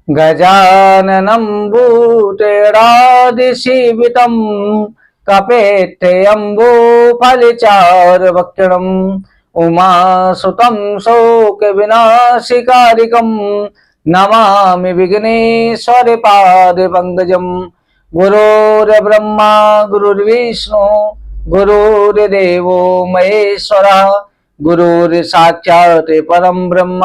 गजाननं भूतेरादिसेवितं कपेट्टयम्बुफलचारुभक्षणम् उमासुतं शोकविनाशकारिकं नमामि विघ्नेश्वरपादपङ्कजं। गुरुर्ब्रह्मा गुरुर्विष्णु गुरुर्देवो महेश्वरः गुरुर्साक्षात् परं ब्रह्म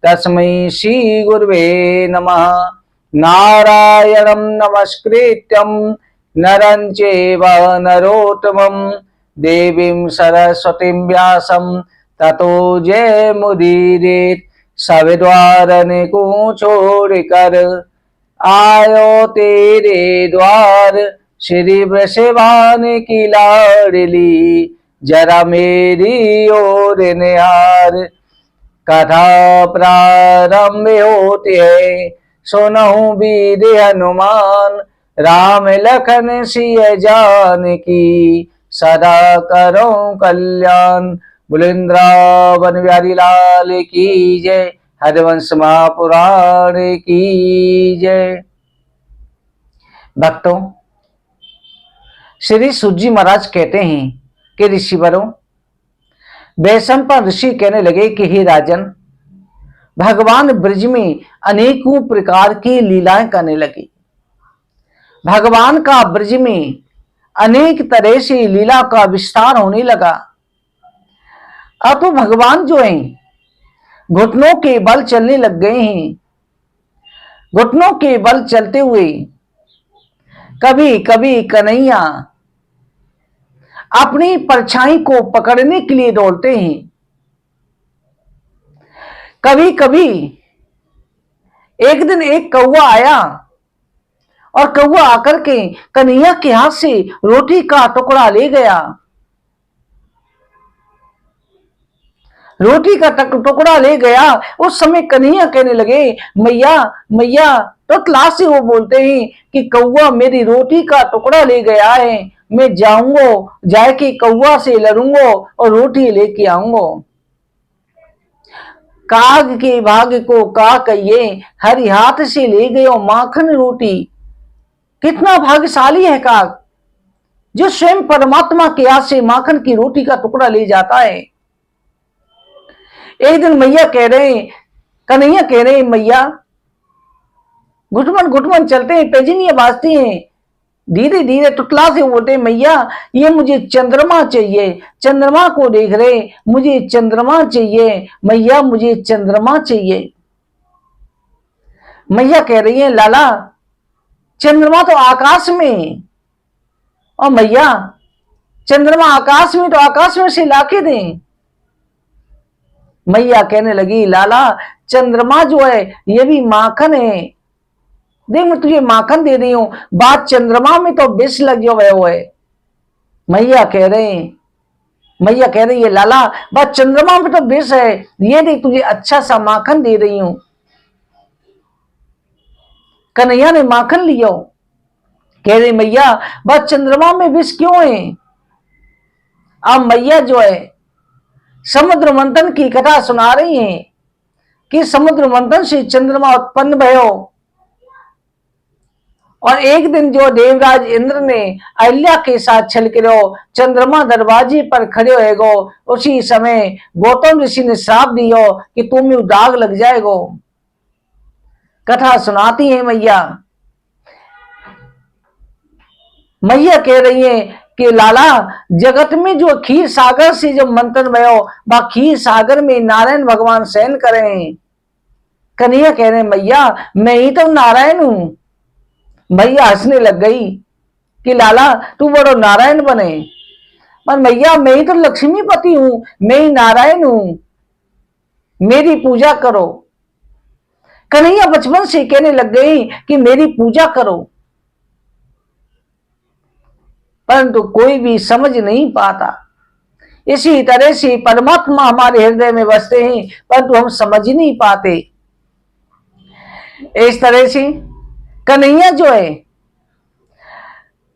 तस्मै श्री गुरुवे नमः। नारायणं नमस्कृत्यं नरं चैव नरोत्तमं देवीं सरस्वतीं व्यासं ततो जयमुदीरयेत्। सविद्वारने को छोड़कर आयो तेरे द्वार, श्री वृषभान की लाडली जरा मेरी ओर निहार। कथा प्रारंभ होती है सुनहु वीर हनुमान, राम लखन सिय जानकी सदा करो कल्याण। बुलेंद्रावन बिहारी लाल की जय, हरिवंश महापुराण की जय। भक्तों, श्री सूजी महाराज कहते हैं कि ऋषिवरों, वैशंपायन ऋषि कहने लगे कि हे राजन, भगवान ब्रज में अनेकों प्रकार की लीलाएं करने लगे। भगवान का ब्रज में अनेक तरह से लीला का विस्तार होने लगा। अब तो भगवान जो हैं घुटनों के बल चलने लग गए हैं। घुटनों के बल चलते हुए कभी कभी कन्हैया अपनी परछाई को पकड़ने के लिए दौड़ते हैं। कभी कभी एक दिन एक कौवा आया और कौवा आकर के कन्हैया के हाथ से रोटी का टुकड़ा ले गया। रोटी का टुकड़ा ले गया। उस समय कन्हैया कहने लगे, मैया मैया। तो क्लास से वो बोलते हैं कि कौवा मेरी रोटी का टुकड़ा ले गया है, मैं जाऊंगा, जाके कौवा से लड़ूंगा और रोटी लेके आऊंगा। काग के भाग को का कहिए, हरि हाथ से ले गयो माखन रोटी। कितना भाग्यशाली है काग, जो स्वयं परमात्मा के हाथ से माखन की रोटी का टुकड़ा ले जाता है। एक दिन मैया कह रहे, कन्हैया कह रहे, मैया घुटमन घुटमन चलते हैं, पैजनियां बाजती हैं धीरे धीरे। टुकला से बोलते, मैया ये मुझे चंद्रमा चाहिए। चंद्रमा को देख रहे, मुझे चंद्रमा चाहिए मैया, मुझे चंद्रमा चाहिए। मैया कह रही है, लाला चंद्रमा तो आकाश में, और मैया चंद्रमा आकाश में तो आकाश में से लाके दें। मैया कहने लगी, लाला चंद्रमा जो है ये भी माखन है, देख मैं तुझे माखन दे रही हूं, बात चंद्रमा में तो विष लग जो है। मैया कह रही है, लाला बात चंद्रमा में तो विष है, ये देख तुझे अच्छा सा माखन दे रही हूं। कन्हैया ने माखन लिया, कह रही मैया बात चंद्रमा में विष क्यों है। अब मैया जो है समुद्र मंथन की कथा सुना रही हैं कि समुद्र मंथन से चंद्रमा उत्पन्न भयो, और एक दिन जो देवराज इंद्र ने अहिल्या के साथ छल करो, चंद्रमा दरवाजे पर खड़े होएगो। उसी समय गौतम ऋषि ने श्राप दियो कि तुम्हें दाग लग जाएगो। कथा सुनाती है मैया। मैया कह रही है कि लाला जगत में जो क्षीर सागर से जो मंथन भयो, वह क्षीर सागर में नारायण भगवान शयन करें। कन्हैया कह रहे, मैया मैं ही तो नारायण हूं। मैया हंसने लग गई कि लाला तू बड़ो नारायण बने, पर मैया मैं ही तो लक्ष्मीपति हूं, मैं ही नारायण हूं, मेरी पूजा करो। कन्हैया बचपन से कहने लग गई कि मेरी पूजा करो, परंतु कोई भी समझ नहीं पाता। इसी तरह से परमात्मा हमारे हृदय में बसते हैं, परंतु हम समझ नहीं पाते। इस तरह से कन्हैया जो है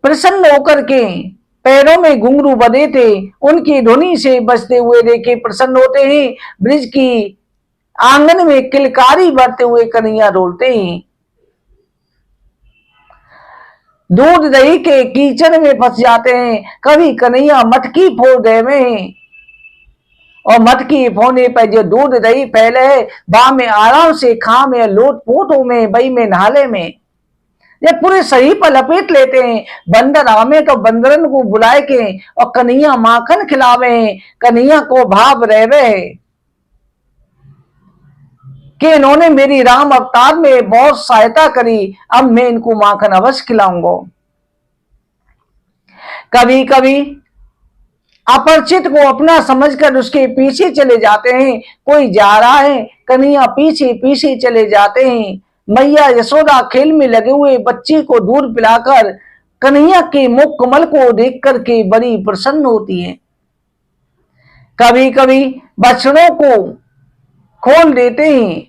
प्रसन्न होकर के पैरों में घुंघरू बंधे थे, उनकी ध्वनि से बजते हुए देखे प्रसन्न होते हैं। ब्रिज की आंगन में किलकारी बढ़ते हुए कन्हैया डोलते हैं। दूध दही के कीचड़ में फंस जाते हैं। कभी कन्हैया मटकी फोड़ दे में, और मटकी फोड़ने पर जो दूध दही फैले है, बा में आराम से खा में, लोट पोटों में, बई में नाले में, ये पूरे शरीर पर लपेट लेते हैं। बंदर आमे तो बंदरन को बुलाए के और कन्हैया माखन खिलावे हैं, कन्हैया को भाव रहवे है कि इन्होंने मेरी राम अवतार में बहुत सहायता करी, अब मैं इनको माखन अवश्य खिलाऊंगा। कभी कभी अपरिचित को अपना समझकर उसके पीछे चले जाते हैं। कोई जा रहा है, कन्हैया पीछे पीछे चले जाते हैं। मैया यशोदा खेल में लगे हुए बच्चे को दूध पिलाकर कन्हैया के मुख कमल को देख करके बड़ी प्रसन्न होती है। कभी कभी बछड़ों को खोल देते हैं,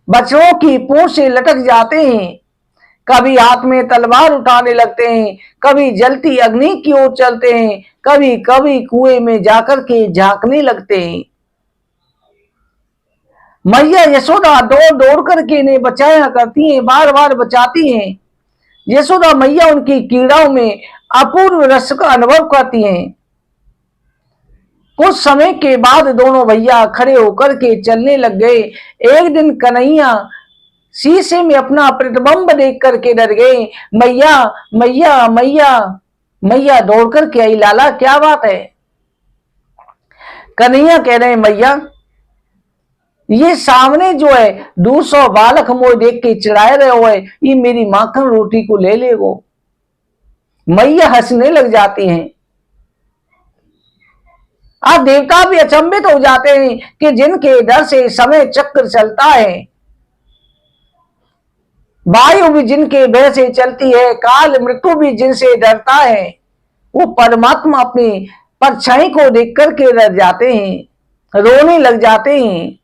बछड़ों की पूंछ से लटक जाते हैं। कभी हाथ में तलवार उठाने लगते हैं, कभी जलती अग्नि की ओर चलते हैं, कभी कभी कुएं में जाकर के झांकने लगते हैं। मैया यशोदा दौड़ दौड़ करके इन्हें बचाया करती हैं, बार बार बचाती हैं। यशोदा मैया उनकी कीड़ाओं में अपूर्व रस का अनुभव करती हैं। कुछ समय के बाद दोनों भैया खड़े होकर के चलने लग गए। एक दिन कन्हैया शीशे में अपना प्रतिबिंब देख करके डर गए। मैया मैया मैया मैया दौड़ करके आई, लाला क्या बात है? कन्हैया कह रहे हैं, मैया ये सामने जो है 200 बालक मोह देख के चिढ़ाए रहे हो है, ये मेरी माखन रोटी को ले ले वो। मैया हंसने लग जाती हैं। आप देवता भी अचंभित हो जाते हैं कि जिनके डर से समय चक्र चलता है, वायु भी जिनके भय से चलती है, काल मृत्यु भी जिनसे डरता है, वो परमात्मा अपनी परछाई को देख करके डर जाते हैं, रोने लग जाते हैं।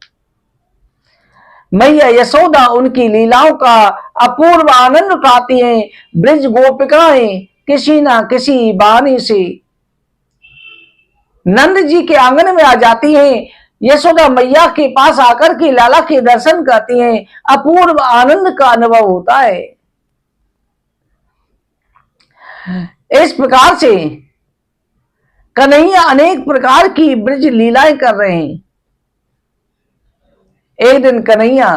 मैया यशोदा उनकी लीलाओं का अपूर्व आनंद उठाती हैं। ब्रज गोपिकाएं किसी ना किसी बहाने से नंद जी के आंगन में आ जाती हैं। यशोदा मैया के पास आकर के लाला के दर्शन करती हैं। अपूर्व आनंद का अनुभव होता है। इस प्रकार से कन्हैया अनेक प्रकार की ब्रज लीलाएं कर रहे हैं। एक दिन कन्हैया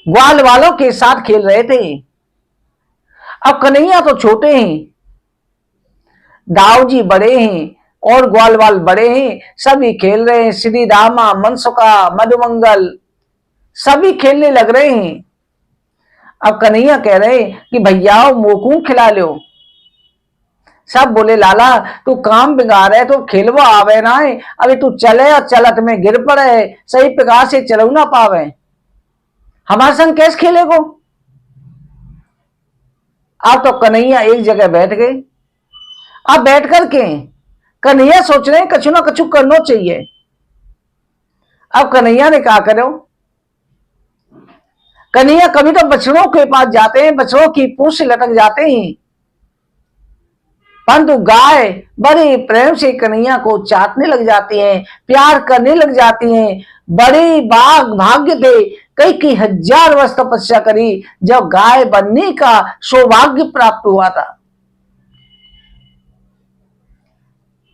ग्वाल वालों के साथ खेल रहे थे। अब कन्हैया तो छोटे हैं, दाऊ जी बड़े हैं और ग्वाल वाल बड़े हैं। सभी खेल रहे हैं। श्री रामा, मनसुखा, मधुमंगल सभी खेलने लग रहे हैं। अब कन्हैया कह रहे हैं कि भैया मोकू खिला लो। सब बोले, लाला तू काम बिगाड़ है, तो खेलवा आवे ना है, अभी तू चले और चलत में गिर पड़े, सही प्रकार से चलो ना पावे, हमारे संग कैसे खेलेगो? अब तो कन्हैया एक जगह बैठ गए। अब बैठ करके कन्हैया सोच रहे हैं कछु ना कछु करना चाहिए। अब कन्हैया ने कहा करो। कन्हैया कभी तो बछड़ों के पास जाते हैं, बछड़ों की पूंछ से लटक जाते हैं, परंतु गाय बड़े प्रेम से कन्हैया को चाटने लग जाती हैं, प्यार करने लग जाती हैं। बड़े भाग्य थे, कई हजार वर्ष तपस्या करी जब गाय बनने का सौभाग्य प्राप्त हुआ था।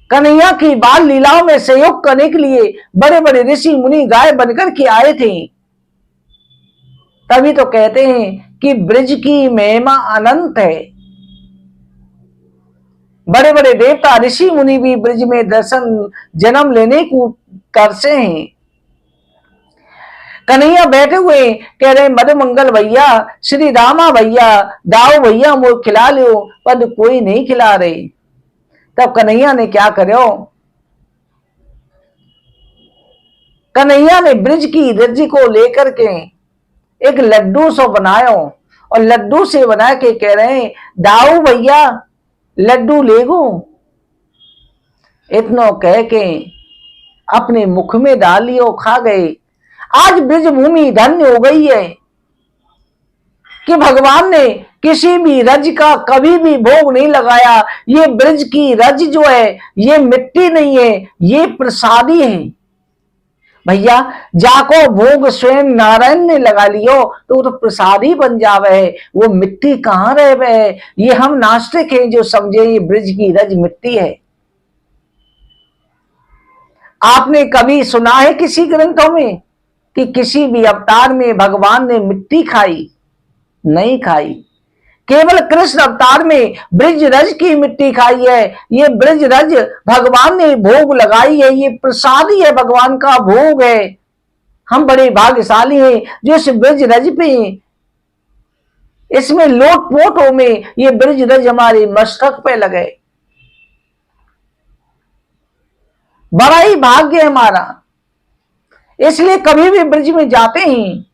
कन्हैया की बाल लीलाओं में सहयोग करने के लिए बड़े बड़े ऋषि मुनि गाय बनकर के आए थे। तभी तो कहते हैं कि ब्रज की महिमा अनंत है। बड़े बड़े देवता ऋषि मुनि भी ब्रज में दर्शन जन्म लेने को करते हैं। कन्हैया बैठे हुए कह रहे, मधुमंगल भैया, श्री रामा भैया, दाऊ भैया मोर खिला लो, पर कोई नहीं खिला रहे। तब कन्हैया ने क्या करो? कन्हैया ने ब्रज की रज्जी को लेकर के एक लड्डू सो बनायो और लड्डू से बना के कह रहे हैं, दाऊ भैया लड्डू ले गो। इतना कह के अपने मुख में डाल लियो, खा गए। आज ब्रज भूमि धन्य हो गई है कि भगवान ने किसी भी रज का कभी भी भोग नहीं लगाया। ये ब्रज की रज जो है ये मिट्टी नहीं है, ये प्रसादी है। भैया जाको भोग स्वयं नारायण ने लगा लियो तो वो तो प्रसाद ही बन जावे है, वो मिट्टी कहाँ रहे है। ये हम नास्तिक हैं जो समझे ये ब्रज की रज मिट्टी है। आपने कभी सुना है किसी ग्रंथों में कि किसी भी अवतार में भगवान ने मिट्टी खाई? नहीं खाई। केवल कृष्ण अवतार में ब्रज रज की मिट्टी खाई है। ये ब्रज रज भगवान ने भोग लगाई है, ये प्रसाद ही है, भगवान का भोग है। हम बड़े भाग्यशाली हैं जो इस ब्रज रज पे, इसमें लोट पोटों में ये ब्रज रज हमारे मस्तक पे लगे। बड़ा ही भाग्य है हमारा। इसलिए कभी भी ब्रज में जाते हैं,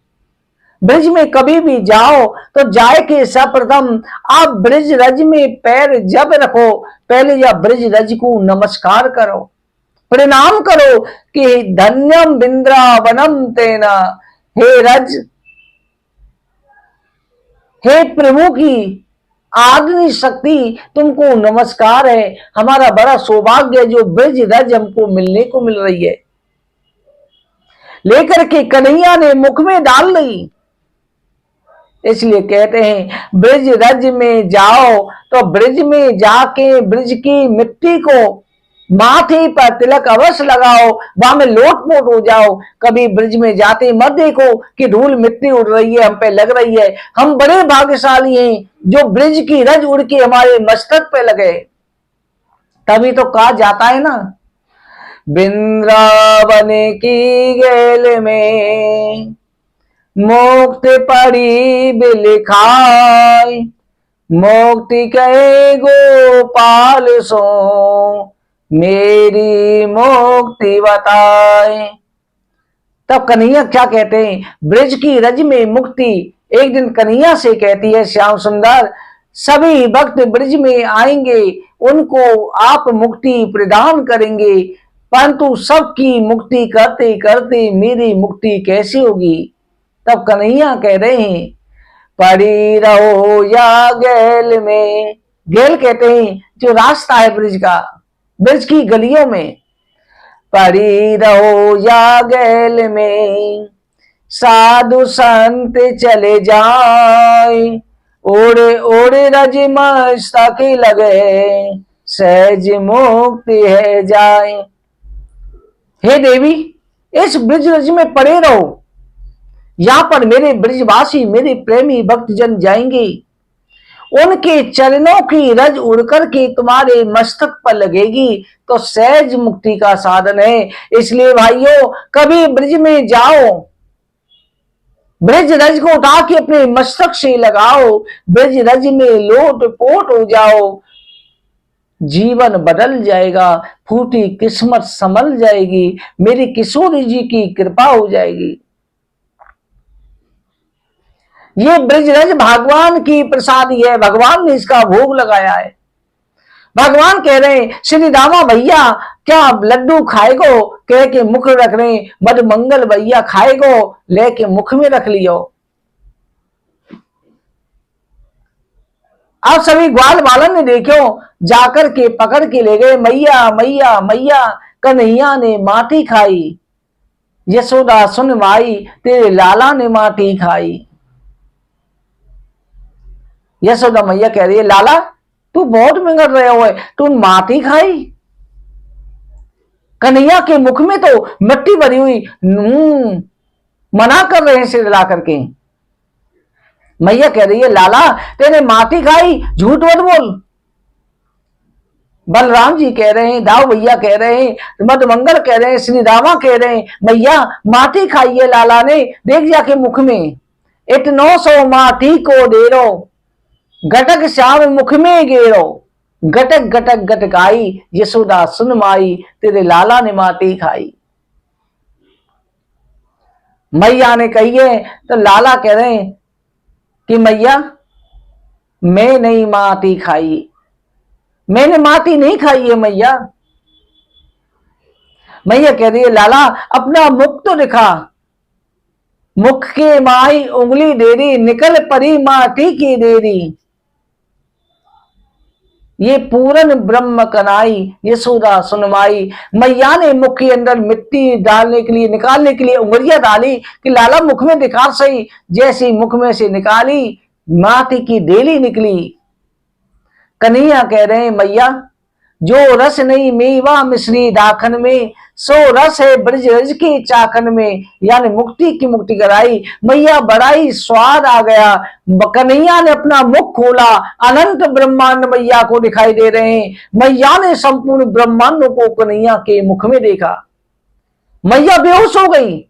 ब्रज में कभी भी जाओ तो जाए के सर्वप्रथम आप ब्रज रज में पैर जब रखो, पहले या ब्रज रज को नमस्कार करो, प्रणाम करो कि धन्यम वृंदावनम तेना, हे रज, हे प्रभु की आग्नि शक्ति तुमको नमस्कार है। हमारा बड़ा सौभाग्य है जो ब्रज रज हमको मिलने को मिल रही है। लेकर के कन्हैया ने मुख में डाल ली। इसलिए कहते हैं ब्रज रज में जाओ तो ब्रज में जाके ब्रज की मिट्टी को माथे पर तिलक अवश्य लगाओ, वहां में लोटपोट हो जाओ। कभी ब्रज में जाते मत देखो कि धूल मिट्टी उड़ रही है, हम पे लग रही है। हम बड़े भाग्यशाली हैं जो ब्रज की रज उड़ के हमारे मस्तक पे लगे। तभी तो कहा जाता है ना, वृंदावन की गेल में मुक्ति पड़ी बिलिखाई, मुक्ति कहे गोपाल सो मेरी मुक्ति बताए। तब कन्हैया क्या कहते हैं, ब्रज की रज में मुक्ति। एक दिन कन्हैया से कहती है श्याम सुंदर, सभी भक्त ब्रज में आएंगे, उनको आप मुक्ति प्रदान करेंगे, परंतु सबकी मुक्ति करते करते मेरी मुक्ति कैसे होगी। तब कन्हैया कह रहे हैं, पड़ी रहो या गैल में। गैल कहते हैं जो रास्ता है ब्रज का, ब्रज की गलियों में। पड़ी रहो या गैल में साधु संत चले जाए, ओढ़े ओढ़े रज मस्तक लगे सहज मुक्ति है जाए। हे देवी, इस ब्रज रज में पड़े रहो, यहां पर मेरे ब्रजवासी मेरे प्रेमी भक्तजन जाएंगे, उनके चरणों की रज उड़कर के तुम्हारे मस्तक पर लगेगी तो सहज मुक्ति का साधन है। इसलिए भाइयों, कभी ब्रज में जाओ, ब्रज रज को उठा के अपने मस्तक से लगाओ, ब्रज रज में लोट पोट हो जाओ, जीवन बदल जाएगा, फूटी किस्मत संभल जाएगी, मेरी किशोरी जी की कृपा हो जाएगी। ये ब्रजरज भगवान की प्रसादी है, भगवान ने इसका भोग लगाया है। भगवान कह रहे हैं श्री रामा भैया क्या लड्डू खाएगो, कह के मुख रख रहे, बद मंगल भैया खाएगो, लेके मुख में रख लियो। अब सभी ग्वाल बालन ने देखो, जाकर के पकड़ के ले गए, मैया मैया मैया कन्हैया ने माटी खाई, यशोदा सुन माई तेरे लाला ने माटी खाई। यशोदा मैया कह रही है, लाला तू बहुत मिंगड़ रहे हो, तू माटी खाई। कन्हैया के मुख में तो मिट्टी भरी हुई, मना कर रहे हैं सिर ला करके। मैया कह रही है, लाला तेने माटी खाई, झूठ मत बोल। बलराम जी कह रहे हैं, दाऊ भैया कह रहे हैं, मधुमंगल कह रहे हैं, श्री रामा कह रहे हैं, मैया माटी खाई है लाला ने, देख जाके मुख में, इतनो सो माटी को दे रो, गटक श्याम मुख में गेरो, गटक गटक गटकाई, यशोदा सुन माई तेरे लाला ने माटी खाई। मैया ने कही है तो लाला कह रहे हैं कि मैया मैं नहीं माटी खाई, मैंने माटी नहीं खाई है मैया। मैया कह रही है, लाला अपना मुख तो दिखा, मुख के माई उंगली डेरी, निकल परी माटी की देरी। ये पूरन ब्रह्म कनाई यशोदा सुनवाई। मैया ने मुख के अंदर मिट्टी डालने के लिए, निकालने के लिए उंगलियां डाली कि लाला मुख में दिखा सही। जैसी मुख में से निकाली, माटी की डेली निकली। कन्हैया कह रहे हैं मैया, जो रस नहीं मेवा मिश्री दाखन में, सो रस है ब्रज रज के चाखन में। यानी मुक्ति की मुक्ति कराई मैया, बड़ाई स्वाद आ गया। कन्हैया ने अपना मुख खोला, अनंत ब्रह्मांड मैया को दिखाई दे रहे हैं। मैया ने संपूर्ण ब्रह्मांड को कन्हैया के मुख में देखा। मैया बेहोश हो गई।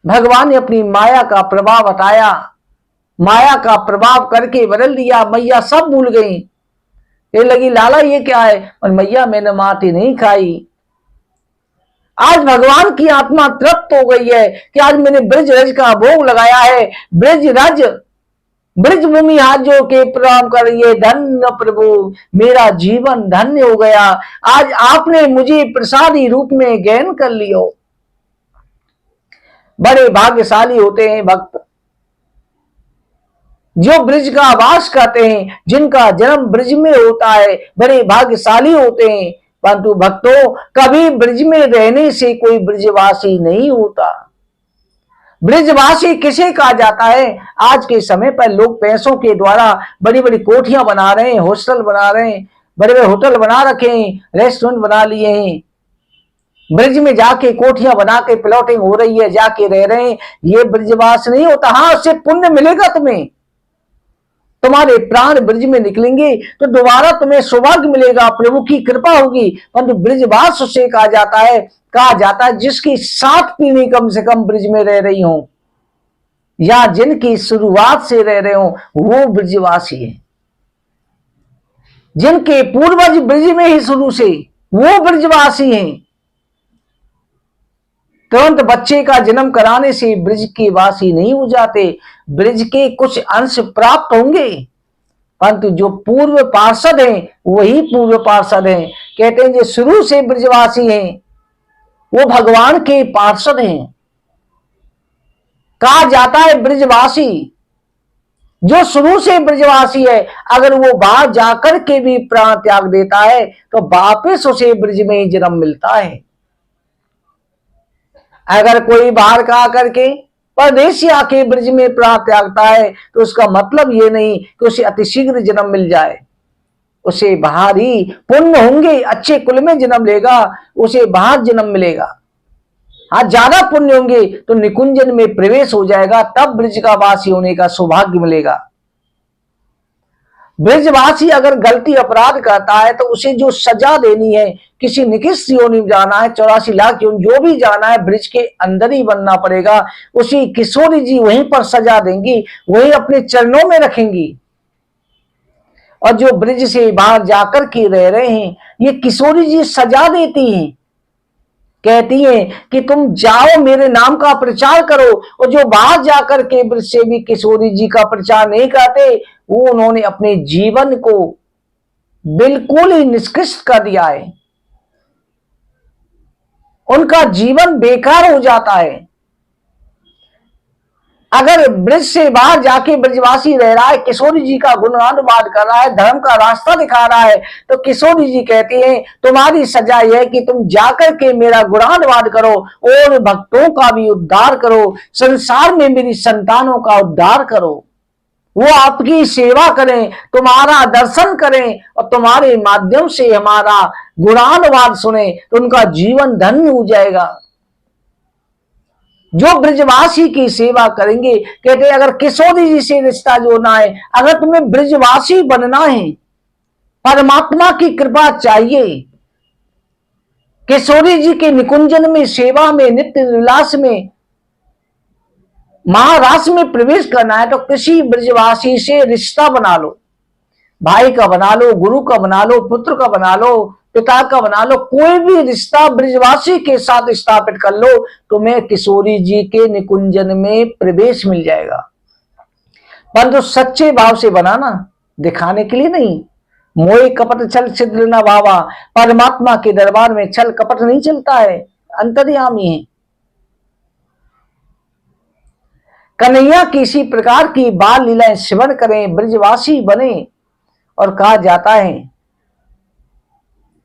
भगवान ने अपनी माया का प्रभाव हटाया, माया का प्रभाव करके बदल दिया। मैया सब भूल गई। ये लगी लाला ये क्या है, और मैया मैंने माटी नहीं खाई। आज भगवान की आत्मा तृप्त हो गई है कि आज मैंने ब्रज रज का भोग लगाया है। ब्रज रज ब्रज भूमि हाथ जो के प्रणाम कर रही है, धन्य प्रभु मेरा जीवन धन्य हो गया। आज आपने मुझे प्रसादी रूप में ज्ञान कर लियो। बड़े भाग्यशाली होते हैं भक्त जो ब्रज का वास करते हैं, जिनका जन्म ब्रज में होता है, बड़े भाग्यशाली होते हैं। परंतु भक्तों, कभी ब्रज में रहने से कोई ब्रजवासी नहीं होता। ब्रजवासी किसे कहा जाता है? आज के समय पर लोग पैसों के द्वारा बड़ी बड़ी कोठियां बना रहे हैं, हॉस्टल बना रहे हैं, बड़े बड़े होटल बना रखे हैं, रेस्टोरेंट बना लिए हैं। ब्रज में जाके कोठियां बना के प्लॉटिंग हो रही है, जाके रह रहे हैं। ये ब्रजवास नहीं होता। हाँ, उससे पुण्य मिलेगा तुम्हें, तुम्हारे प्राण ब्रज में निकलेंगे तो दोबारा तुम्हें सौभाग्य मिलेगा, प्रभु की कृपा होगी। परंतु ब्रजवास उसे कहा जाता है जिसकी 7 पीढ़ी कम से कम ब्रज में रह रही हो, या जिनकी शुरुआत से रह रहे हो, वो ब्रजवासी है। जिनके पूर्वज ब्रज में ही शुरू से, वो ब्रजवासी हैं। तुरंत बच्चे का जन्म कराने से ब्रज के वासी नहीं हो जाते। ब्रज के कुछ अंश प्राप्त होंगे, परंतु जो पूर्व पार्षद हैं वही पूर्व पार्षद हैं। कहते हैं जो शुरू से ब्रजवासी हैं वो भगवान के पार्षद हैं। कहा जाता है ब्रजवासी जो शुरू से ब्रजवासी है, अगर वो बाहर जाकर के भी प्राण त्याग देता है तो वापस उसे ब्रज में ही जन्म मिलता है। अगर कोई बाहर का आकर के परदेशी आके ब्रज में प्राण त्यागता है तो उसका मतलब ये नहीं कि उसे अतिशीघ्र जन्म मिल जाए। उसे बाहर ही पुण्य होंगे, अच्छे कुल में जन्म लेगा, उसे बाहर जन्म मिलेगा। हाँ, ज्यादा पुण्य होंगे तो निकुंजन में प्रवेश हो जाएगा, तब ब्रज का वासी होने का सौभाग्य मिलेगा। ब्रजवासी अगर गलती अपराध करता है तो उसे जो सजा देनी है, किसी निकृष्ट योनि में जाना है, 84 लाख योनि जो भी जाना है, ब्रज के अंदर ही बनना पड़ेगा। उसी किशोरी जी वहीं पर सजा देंगी, वही अपने चरणों में रखेंगी। और जो ब्रज से बाहर जाकर के रह रहे हैं, ये किशोरी जी सजा देती हैं, कहती हैं कि तुम जाओ मेरे नाम का प्रचार करो। और जो बाहर जाकर के ब्रज से भी किशोरी जी का प्रचार नहीं करते, वो उन्होंने अपने जीवन को बिल्कुल ही निष्कृष्ट कर दिया है। उनका जीवन बेकार हो जाता है। अगर ब्रज से बाहर जाके ब्रजवासी रह रहा है, किशोरी जी का गुणगान कर रहा है, धर्म का रास्ता दिखा रहा है, तो किशोरी जी कहती हैं तुम्हारी सजा यह है कि तुम जाकर के मेरा गुणगान करो और भक्तों का भी उद्धार करो, संसार में मेरी संतानों का उद्धार करो। वो आपकी सेवा करें, तुम्हारा दर्शन करें और तुम्हारे माध्यम से हमारा गुणानुवाद सुने तो उनका जीवन धन्य हो जाएगा। जो ब्रजवासी की सेवा करेंगे, कहते हैं अगर किशोरी जी से रिश्ता जोड़ना है, अगर तुम्हें ब्रजवासी बनना है, परमात्मा की कृपा चाहिए, किशोरी जी के निकुंजन में, सेवा में, नित्य विलास में, महारास में प्रवेश करना है तो किसी ब्रजवासी से रिश्ता बना लो। भाई का बना लो, गुरु का बना लो, पुत्र का बना लो, पिता का बना लो, कोई भी रिश्ता ब्रजवासी के साथ स्थापित कर लो, तुम्हें किशोरी जी के निकुंजन में प्रवेश मिल जाएगा। परंतु सच्चे भाव से बनाना, दिखाने के लिए नहीं। मोह कपट छल छिद्र न भावा, परमात्मा के दरबार में छल कपट नहीं चलता है, अंतर्यामी है। कन्हैया किसी प्रकार की बाल लीलाएं सेवन करें, ब्रजवासी बने। और कहा जाता है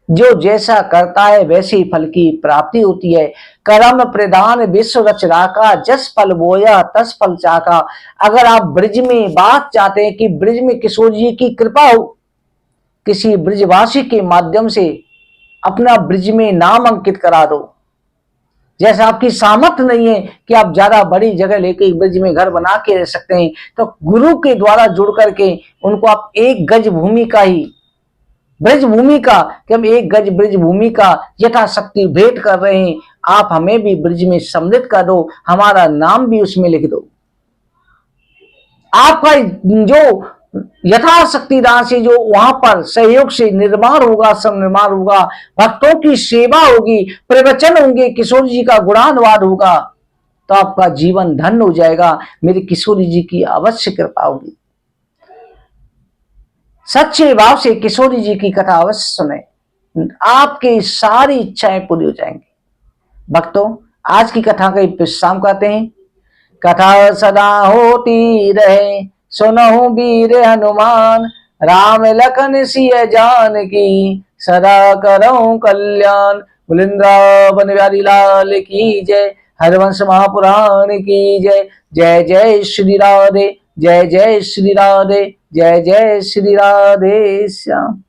जो जैसा करता है वैसे फल की प्राप्ति होती है। कर्म प्रधान विश्व रच राका, जस फल बोया तस फल चाका। अगर आप ब्रिज में बात चाहते हैं कि ब्रिज में किशोर जी की कृपा हो, किसी ब्रिजवासी के माध्यम से अपना ब्रिज में नाम अंकित करा दो। जैसे आपकी सामर्थ्य नहीं है कि आप ज्यादा बड़ी जगह लेके ब्रिज में घर बना के रह सकते हैं, तो गुरु के द्वारा जुड़ करके उनको आप एक गज भूमि का ही, ब्रिज भूमि का, कि हम एक गज ब्रिज भूमि का यथाशक्ति भेंट कर रहे हैं, आप हमें भी ब्रिज में सम्मिलित कर दो, हमारा नाम भी उसमें लिख दो। आपका जो यथाशक्ति राशि जो वहां पर सहयोग से निर्माण होगा, सब निर्माण होगा, भक्तों की सेवा होगी, प्रवचन होंगे, किशोर जी का गुणानुवाद होगा, तो आपका जीवन धन्य हो जाएगा। मेरे किशोर जी की अवश्य कृपा होगी। सच्चे भाव से किशोरी जी की कथा अवश्य सुने, आपकी सारी इच्छाएं पूरी हो जाएंगी। भक्तों, आज की कथा का विश्राम करते हैं। कथा सदा होती रहे, सुनहु वीर हनुमान, राम लखन सिय जानकी, सदा करऊं कल्याण। वृंदावन बिहारी लाल की जय, हरवंश महापुराण की जय। जय जय श्री राधे, जय जय श्री राधे, जय जय श्री राधे श्याम।